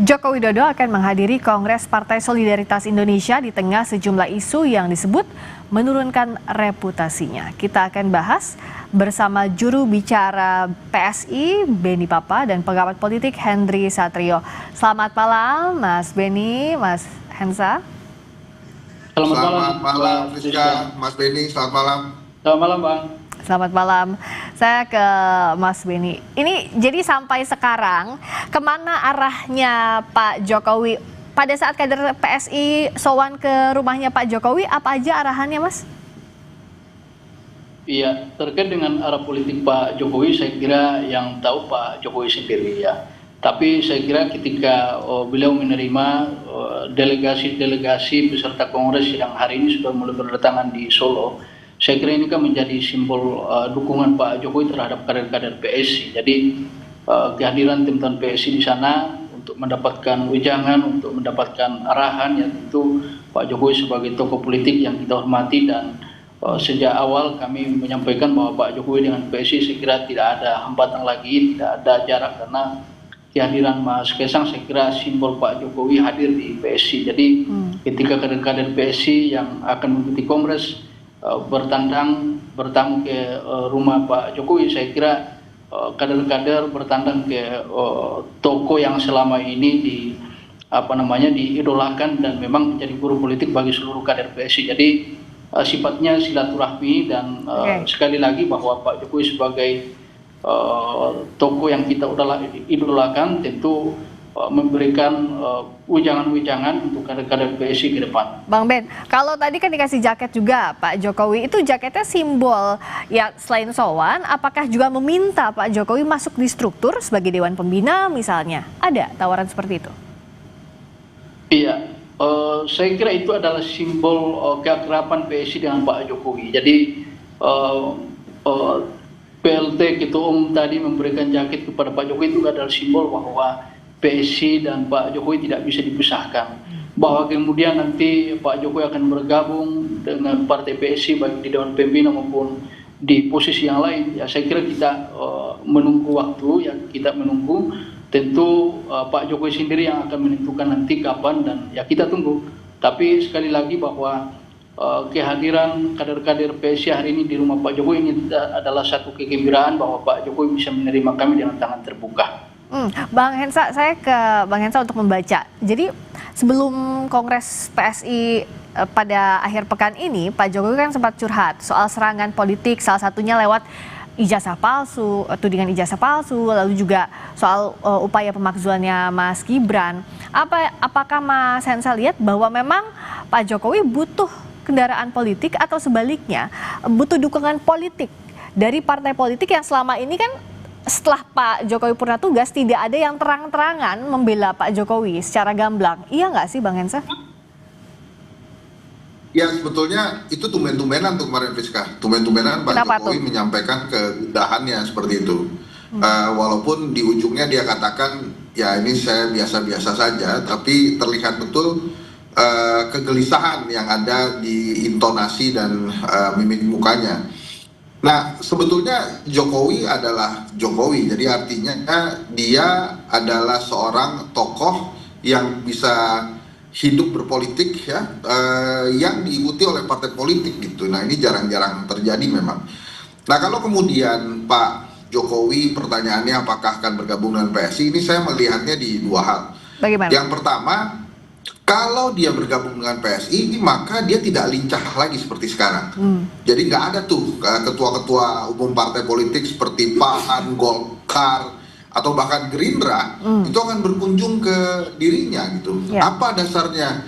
Joko Widodo akan menghadiri Kongres Partai Solidaritas Indonesia di tengah sejumlah isu yang disebut menurunkan reputasinya. Kita akan bahas bersama juru bicara PSI, Beni Papa, dan pengamat politik Hendri Satrio. Selamat malam, Mas Beni, Mas Hensa. Selamat malam, Rizka, Mas Beni, selamat malam. Selamat malam, Bang. Selamat malam, saya ke Mas Beni. Ini jadi sampai sekarang, kemana arahnya Pak Jokowi? Pada saat kader PSI sowan ke rumahnya Pak Jokowi, apa aja arahannya, Mas? Iya, terkait dengan arah politik Pak Jokowi, saya kira yang tahu Pak Jokowi sendiri ya. Tapi saya kira ketika beliau menerima delegasi-delegasi peserta kongres yang hari ini sudah mulai berdatangan di Solo, saya kira ini kan menjadi simbol dukungan Pak Jokowi terhadap kader-kader PSI. Jadi kehadiran teman-teman PSI di sana untuk mendapatkan wejangan, untuk mendapatkan arahan, ya tentu Pak Jokowi sebagai tokoh politik yang kita hormati, dan sejak awal kami menyampaikan bahwa Pak Jokowi dengan PSI saya kira tidak ada hambatan lagi, tidak ada jarak, karena kehadiran Mas Kaisang saya kira simbol Pak Jokowi hadir di PSI. Jadi ketika kader-kader PSI yang akan mengikuti kongres bertamu ke rumah Pak Jokowi, saya kira kader-kader bertandang ke toko yang selama ini diidolakan dan memang menjadi guru politik bagi seluruh kader PSI. Jadi sifatnya silaturahmi, dan sekali lagi bahwa Pak Jokowi sebagai toko yang kita idolakan tentu memberikan wejangan-wejangan untuk kader-kader PSI ke depan. Bang Ben, kalau tadi kan dikasih jaket juga Pak Jokowi, itu jaketnya simbol ya selain sowan, apakah juga meminta Pak Jokowi masuk di struktur sebagai Dewan Pembina misalnya? Ada tawaran seperti itu? Iya, saya kira itu adalah simbol keakraban PSI dengan Pak Jokowi. Jadi PLT Ketua Umum tadi memberikan jaket kepada Pak Jokowi itu adalah simbol bahwa PSI dan Pak Jokowi tidak bisa dipisahkan. Bahwa kemudian nanti Pak Jokowi akan bergabung dengan partai PSI baik di Dewan Pembina maupun di posisi yang lain. Ya saya kira kita menunggu waktu, ya kita menunggu. Tentu Pak Jokowi sendiri yang akan menentukan nanti kapan, dan ya kita tunggu. Tapi sekali lagi bahwa kehadiran kader-kader PSI hari ini di rumah Pak Jokowi ini adalah satu kegembiraan bahwa Pak Jokowi bisa menerima kami dengan tangan terbuka. Bang Hensa, saya ke Bang Hensa untuk membaca. Jadi sebelum Kongres PSI pada akhir pekan ini, Pak Jokowi kan sempat curhat soal serangan politik, salah satunya lewat ijazah palsu, tudingan ijazah palsu, lalu juga soal upaya pemakzulannya Mas Gibran. Apakah Mas Hensa lihat bahwa memang Pak Jokowi butuh kendaraan politik, atau sebaliknya butuh dukungan politik dari partai politik yang selama ini kan setelah Pak Jokowi purna tugas tidak ada yang terang-terangan membela Pak Jokowi secara gamblang? Iya nggak sih Bang Hensa? Ya sebetulnya itu tumben-tumbenan tuh kemarin, Rizka. Tumben-tumbenan Pak Jokowi menyampaikan kegundahannya seperti itu. Walaupun di ujungnya dia katakan ya ini saya biasa-biasa saja, tapi terlihat betul kegelisahan yang ada di intonasi dan mimik mukanya. Nah sebetulnya Jokowi adalah Jokowi, jadi artinya dia adalah seorang tokoh yang bisa hidup berpolitik ya, yang diikuti oleh partai politik gitu. Nah ini jarang-jarang terjadi memang. Nah kalau kemudian Pak Jokowi pertanyaannya apakah akan bergabung dengan PSI, ini saya melihatnya di dua hal. Bagaimana? Yang pertama, kalau dia bergabung dengan PSI, maka dia tidak lincah lagi seperti sekarang. Jadi nggak ada tuh ketua-ketua umum partai politik seperti PAN, Golkar, atau bahkan Gerindra itu akan berkunjung ke dirinya gitu. Apa dasarnya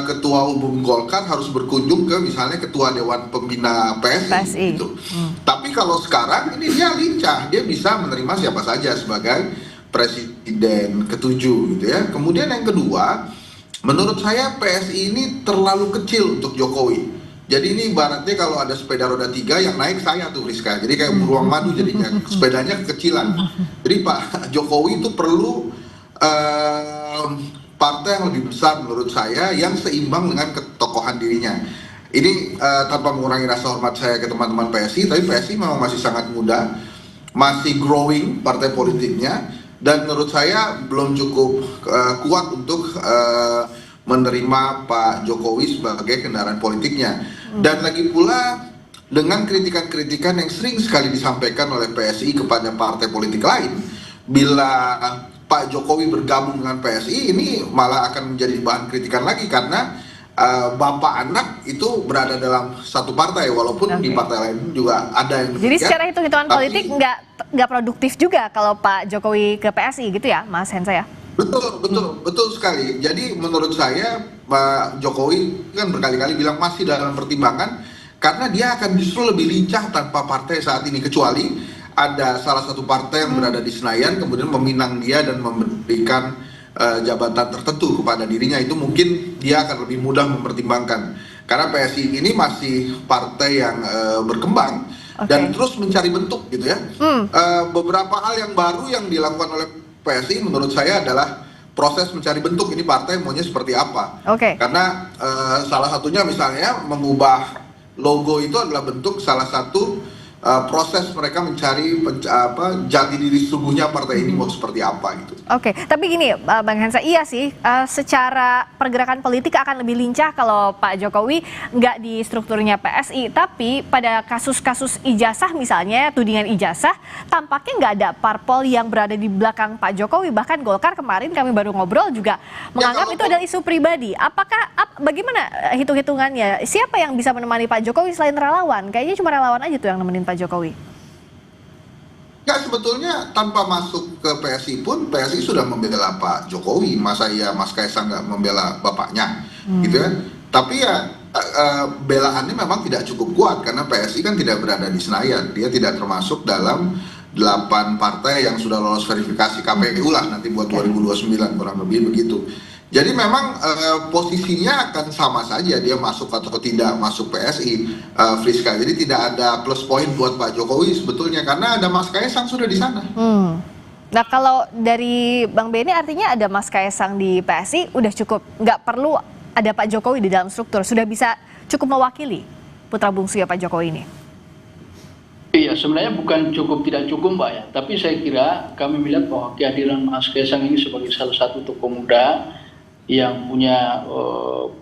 ketua umum Golkar harus berkunjung ke misalnya ketua Dewan Pembina PSI gitu. Tapi kalau sekarang ini dia lincah, dia bisa menerima siapa saja sebagai presiden ketujuh gitu ya. Kemudian yang kedua, menurut saya PSI ini terlalu kecil untuk Jokowi. Jadi ini ibaratnya kalau ada sepeda roda 3 yang naik saya tuh, Rizka. Jadi kayak beruang madu jadinya, sepedanya kekecilan. Jadi Pak Jokowi itu perlu partai yang lebih besar menurut saya, yang seimbang dengan ketokohan dirinya. Ini tanpa mengurangi rasa hormat saya ke teman-teman PSI, tapi PSI memang masih sangat muda, masih growing partai politiknya. dan menurut saya belum cukup kuat untuk menerima Pak Jokowi sebagai kendaraan politiknya. Dan lagi pula dengan kritikan-kritikan yang sering sekali disampaikan oleh PSI kepada partai politik lain, bila Pak Jokowi bergabung dengan PSI ini malah akan menjadi bahan kritikan lagi karena bapak anak itu berada dalam satu partai walaupun di partai lain juga ada yang jadi secara hitung-hitungan politik nggak produktif juga kalau Pak Jokowi ke PSI gitu ya, Mas Hensa ya? Betul sekali. Jadi menurut saya Pak Jokowi kan berkali-kali bilang masih dalam pertimbangan karena dia akan justru lebih lincah tanpa partai saat ini, kecuali ada salah satu partai yang berada di Senayan kemudian meminang dia dan memberikan jabatan tertentu kepada dirinya, itu mungkin dia akan lebih mudah mempertimbangkan karena PSI ini masih partai yang berkembang dan terus mencari bentuk gitu ya. Beberapa hal yang baru yang dilakukan oleh PSI menurut saya adalah proses mencari bentuk ini partai maunya seperti apa. Karena salah satunya misalnya mengubah logo itu adalah bentuk salah satu proses mereka mencari jati diri sesungguhnya partai ini mau seperti apa gitu. Tapi gini Bang Hensa, iya sih secara pergerakan politik akan lebih lincah kalau Pak Jokowi nggak di strukturnya PSI, tapi pada kasus-kasus ijazah misalnya, tudingan ijazah, tampaknya nggak ada parpol yang berada di belakang Pak Jokowi. Bahkan Golkar kemarin kami baru ngobrol juga menganggap itu adalah isu pribadi. Bagaimana hitung-hitungannya? Siapa yang bisa menemani Pak Jokowi selain relawan? Kayaknya cuma relawan aja tuh yang nemenin Pak Jokowi. Ya sebetulnya tanpa masuk ke PSI pun PSI sudah membela Pak Jokowi, masa ya Mas Kaisang nggak membela bapaknya gitu ya. Tapi ya belaannya memang tidak cukup kuat karena PSI kan tidak berada di Senayan, dia tidak termasuk dalam 8 partai yang sudah lolos verifikasi KPU lah nanti buat 2029 kurang lebih begitu. Jadi memang posisinya akan sama saja dia masuk atau tidak masuk PSI, Friska. Jadi tidak ada plus point buat Pak Jokowi sebetulnya karena ada Mas Kaisang sudah di sana. Nah kalau dari Bang Benny artinya ada Mas Kaisang di PSI udah cukup, nggak perlu ada Pak Jokowi di dalam struktur, sudah bisa cukup mewakili putra bungsu ya Pak Jokowi ini. Iya, sebenarnya bukan cukup tidak cukup Mbak ya, tapi saya kira kami melihat bahwa kehadiran Mas Kaisang ini sebagai salah satu tokoh muda yang punya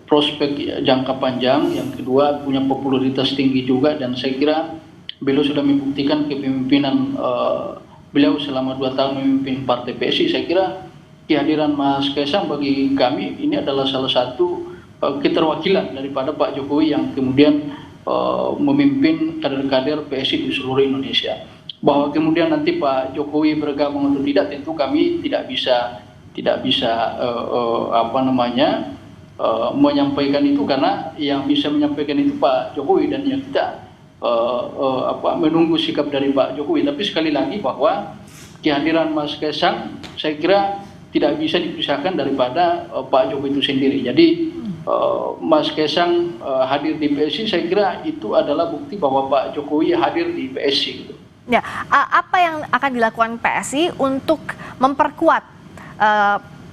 prospek jangka panjang, yang kedua punya popularitas tinggi juga, dan saya kira beliau sudah membuktikan kepemimpinan beliau selama 2 tahun memimpin partai PSI. Saya kira kehadiran Mas Kaisang bagi kami ini adalah salah satu keterwakilan daripada Pak Jokowi yang kemudian memimpin kader-kader PSI di seluruh Indonesia. Bahwa kemudian nanti Pak Jokowi bergabung atau tidak tentu kami tidak bisa menyampaikan itu karena yang bisa menyampaikan itu Pak Jokowi dan yang kita menunggu sikap dari Pak Jokowi. Tapi sekali lagi bahwa kehadiran Mas Kaisang saya kira tidak bisa dipisahkan daripada Pak Jokowi itu sendiri. Jadi Mas Kaisang hadir di PSI saya kira itu adalah bukti bahwa Pak Jokowi hadir di PSI gitu. Ya, apa yang akan dilakukan PSI untuk memperkuat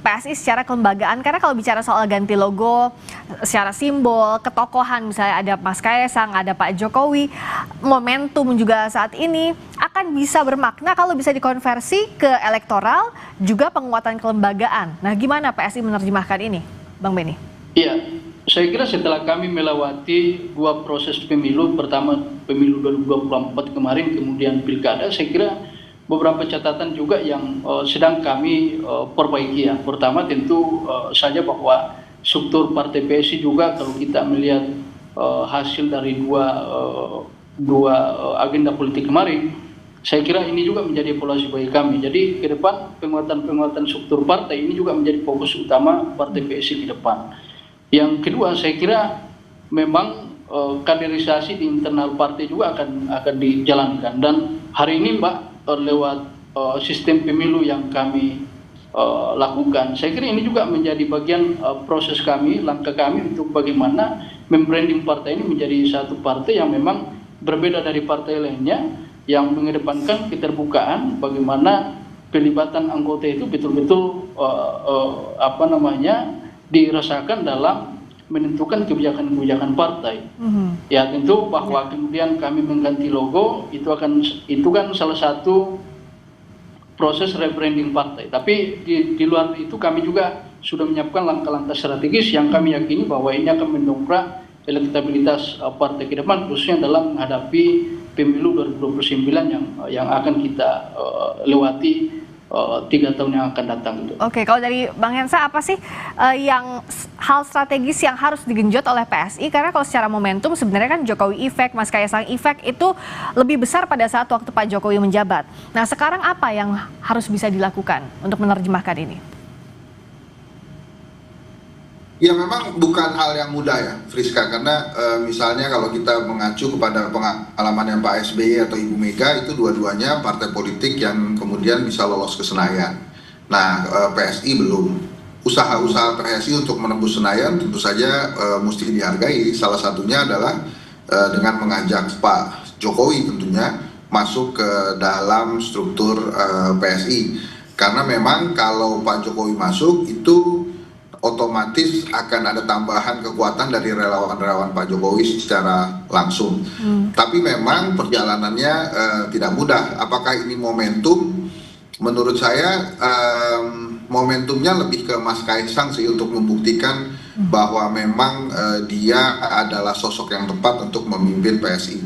PSI secara kelembagaan? Karena kalau bicara soal ganti logo, secara simbol, ketokohan, misalnya ada Mas Kaisang, ada Pak Jokowi, momentum juga saat ini akan bisa bermakna kalau bisa dikonversi ke elektoral, juga penguatan kelembagaan. Nah, gimana PSI menerjemahkan ini, Bang Benny? Iya, saya kira setelah kami melewati 2 proses pemilu, pertama pemilu 2024 kemarin, kemudian pilkada, saya kira beberapa catatan juga yang sedang kami perbaiki ya. Pertama tentu saja bahwa struktur partai PSI juga kalau kita melihat hasil dari dua agenda politik kemarin, saya kira ini juga menjadi evaluasi bagi kami. Jadi ke depan penguatan struktur partai ini juga menjadi fokus utama partai PSI ke depan. Yang kedua saya kira memang kaderisasi di internal partai juga akan dijalankan, dan hari ini Mbak lewat sistem pemilu yang kami lakukan, saya kira ini juga menjadi bagian proses kami, langkah kami untuk bagaimana membranding partai ini menjadi satu partai yang memang berbeda dari partai lainnya, yang mengedepankan keterbukaan, bagaimana pelibatan anggota itu betul-betul dirasakan dalam menentukan kebijakan-kebijakan partai. Ya tentu bahwa kemudian kami mengganti logo itu kan salah satu proses rebranding partai. Tapi di luar itu kami juga sudah menyiapkan langkah-langkah strategis yang kami yakini bahwa ini akan mendongkrak elektabilitas partai ke depan, khususnya dalam menghadapi pemilu 2029 yang akan kita lewati 3 tahun yang akan datang. Oke, kalau dari Bang Hensa apa sih yang hal strategis yang harus digenjot oleh PSI? Karena kalau secara momentum sebenarnya kan Jokowi efek, Mas Kaisang efek itu lebih besar pada saat waktu Pak Jokowi menjabat. Nah sekarang apa yang harus bisa dilakukan untuk menerjemahkan ini? Ya memang bukan hal yang mudah ya Friska, karena misalnya kalau kita mengacu kepada pengalaman yang Pak SBY atau Ibu Mega, itu dua-duanya partai politik yang kemudian bisa lolos ke Senayan. Nah PSI belum. Usaha-usaha PSI untuk menembus Senayan tentu saja mesti dihargai. Salah satunya adalah dengan mengajak Pak Jokowi tentunya masuk ke dalam struktur PSI. Karena memang kalau Pak Jokowi masuk itu otomatis akan ada tambahan kekuatan dari relawan-relawan Pak Jokowi secara langsung. Tapi memang perjalanannya tidak mudah. Apakah ini momentum? Menurut saya momentumnya lebih ke Mas Kaisang sih untuk membuktikan bahwa memang dia adalah sosok yang tepat untuk memimpin PSI.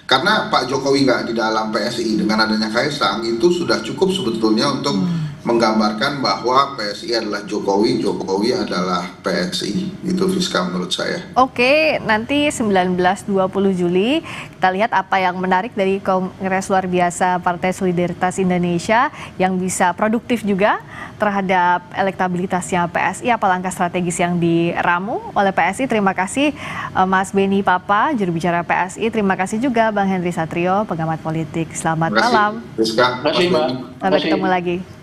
Karena Pak Jokowi nggak di dalam PSI, dengan adanya Kaisang itu sudah cukup sebetulnya untuk menggambarkan bahwa PSI adalah Jokowi, Jokowi adalah PSI. Itu Friska menurut saya. Oke, nanti 19-20 Juli kita lihat apa yang menarik dari Kongres Luar Biasa Partai Solidaritas Indonesia yang bisa produktif juga terhadap elektabilitasnya PSI, apa langkah strategis yang diramu oleh PSI. Terima kasih Mas Beni Papa, juru bicara PSI. Terima kasih juga Bang Henry Satrio, pengamat politik. Selamat malam. Friska. Terima kasih, Mbak. Sampai ketemu lagi.